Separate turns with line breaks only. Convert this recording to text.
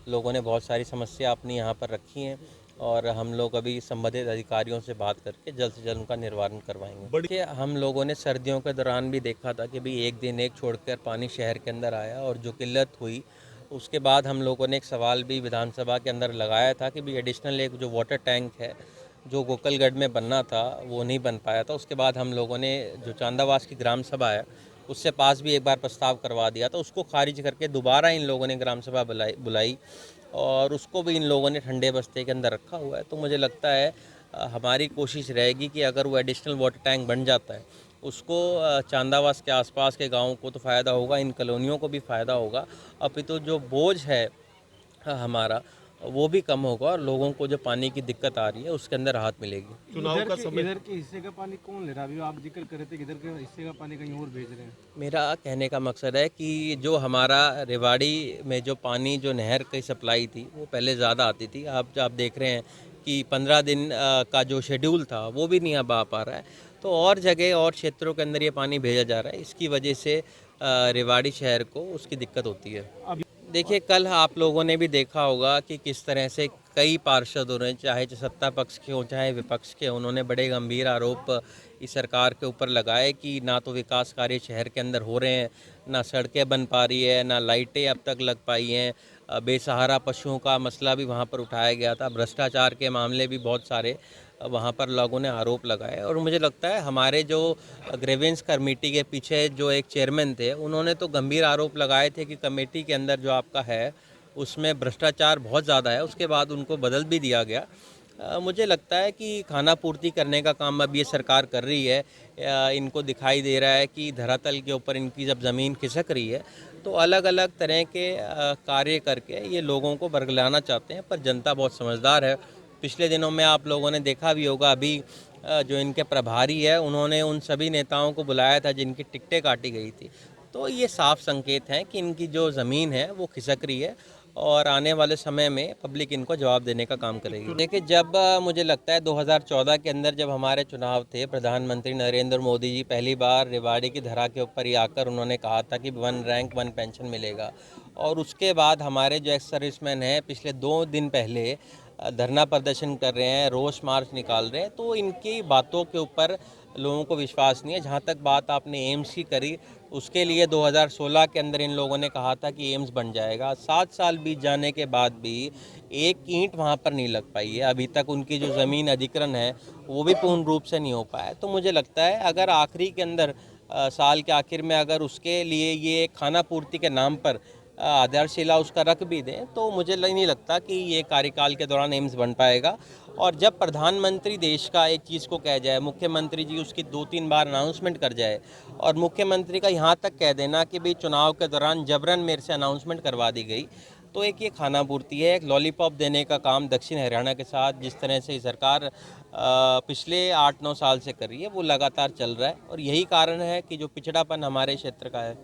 लोगों ने बहुत सारी समस्या अपनी यहाँ पर रखी हैं और हम लोग अभी संबंधित अधिकारियों से बात करके जल्द से जल्द उनका निवारण करवाएंगे। देखिए, हम लोगों ने सर्दियों के दौरान भी देखा था कि भाई एक दिन एक छोड़कर पानी शहर के अंदर आया और जो किल्लत हुई, उसके बाद हम लोगों ने एक सवाल भी विधानसभा के अंदर लगाया था कि भाई एडिशनल एक जो वाटर टैंक है जो गोकलगढ़ में बनना था वो नहीं बन पाया था। उसके बाद हम लोगों ने जो चांदावास की ग्राम सभा है उससे पास भी एक बार प्रस्ताव करवा दिया था, उसको खारिज करके दोबारा इन लोगों ने ग्राम सभा बुलाई और उसको भी इन लोगों ने ठंडे बस्ते के अंदर रखा हुआ है। तो मुझे लगता है हमारी कोशिश रहेगी कि अगर वो एडिशनल वाटर टैंक बन जाता है उसको चांदावास के आसपास के गाँव को तो फ़ायदा होगा, इन कॉलोनियों को भी फ़ायदा होगा, अपितु जो बोझ है हमारा वो भी कम होगा और लोगों को जो पानी की दिक्कत आ रही है उसके अंदर राहत मिलेगी।
चुनाव का समय इधर के हिस्से का पानी कौन ले रहा है? अभी आप जिक्र कर रहे थे कि इधर के हिस्से का पानी कहीं और भेज रहे हैं।
मेरा कहने का मकसद है कि जो हमारा रेवाड़ी में जो पानी जो नहर की सप्लाई थी वो पहले ज़्यादा आती थी। आप देख रहे हैं कि 15 दिन का जो शेड्यूल था वो भी नहीं अब आ पा रहा है। तो और जगह और क्षेत्रों के अंदर ये पानी भेजा जा रहा है, इसकी वजह से रेवाड़ी शहर को उसकी दिक्कत होती है। देखिए, कल आप लोगों ने भी देखा होगा कि किस तरह से कई पार्षदों ने, चाहे सत्ता पक्ष के हों चाहे विपक्ष के, उन्होंने बड़े गंभीर आरोप इस सरकार के ऊपर लगाए कि ना तो विकास कार्य शहर के अंदर हो रहे हैं, ना सड़कें बन पा रही है, ना लाइटें अब तक लग पाई हैं। बेसहारा पशुओं का मसला भी वहाँ पर उठाया गया था, भ्रष्टाचार के मामले भी बहुत सारे वहाँ पर लोगों ने आरोप लगाए। और मुझे लगता है हमारे जो ग्रीवेंस कमेटी के पीछे जो एक चेयरमैन थे उन्होंने तो गंभीर आरोप लगाए थे कि कमेटी के अंदर जो आपका है उसमें भ्रष्टाचार बहुत ज़्यादा है, उसके बाद उनको बदल भी दिया गया। मुझे लगता है कि खाना पूर्ति करने का काम अब ये सरकार कर रही है। इनको दिखाई दे रहा है कि धरातल के ऊपर इनकी जब ज़मीन खिसक रही है तो अलग अलग तरह के कार्य करके ये लोगों को बरगलाना चाहते हैं, पर जनता बहुत समझदार है। पिछले दिनों में आप लोगों ने देखा भी होगा, अभी जो इनके प्रभारी है उन्होंने उन सभी नेताओं को बुलाया था जिनकी टिकटें काटी गई थी। तो ये साफ संकेत हैं कि इनकी जो ज़मीन है वो खिसक रही है और आने वाले समय में पब्लिक इनको जवाब देने का काम करेगी। देखिए, जब मुझे लगता है 2014 के अंदर जब हमारे चुनाव थे, प्रधानमंत्री नरेंद्र मोदी जी पहली बार रेवाड़ी की धरा के ऊपर ही आकर उन्होंने कहा था कि 1 रैंक 1 पेंशन मिलेगा। और उसके बाद हमारे जो एक्स सर्विसमैन हैं पिछले 2 दिन पहले धरना प्रदर्शन कर रहे हैं, रोष मार्च निकाल रहे हैं। तो इनकी बातों के ऊपर लोगों को विश्वास नहीं है। जहाँ तक बात आपने एम्स की करी, उसके लिए 2016 के अंदर इन लोगों ने कहा था कि एम्स बन जाएगा। 7 साल बीत जाने के बाद भी एक ईंट वहाँ पर नहीं लग पाई है। अभी तक उनकी जो ज़मीन अधिग्रहण है वो भी पूर्ण रूप से नहीं हो पाया। तो मुझे लगता है अगर आखिरी के अंदर साल के आखिर में अगर उसके लिए ये खाना पूर्ति के नाम पर आधारशिला उसका रख भी दें तो मुझे नहीं लगता कि ये कार्यकाल के दौरान एम्स बन पाएगा। और जब प्रधानमंत्री देश का एक चीज़ को कह जाए, मुख्यमंत्री जी उसकी 2-3 बार अनाउंसमेंट कर जाए और मुख्यमंत्री का यहाँ तक कह देना कि भाई चुनाव के दौरान जबरन मेरे से अनाउंसमेंट करवा दी गई, तो एक ये खाना पूर्ति है। एक लॉलीपॉप देने का काम दक्षिण हरियाणा के साथ जिस तरह से सरकार पिछले 8-9 साल से कर रही है वो लगातार चल रहा है और यही कारण है कि जो पिछड़ापन हमारे क्षेत्र का है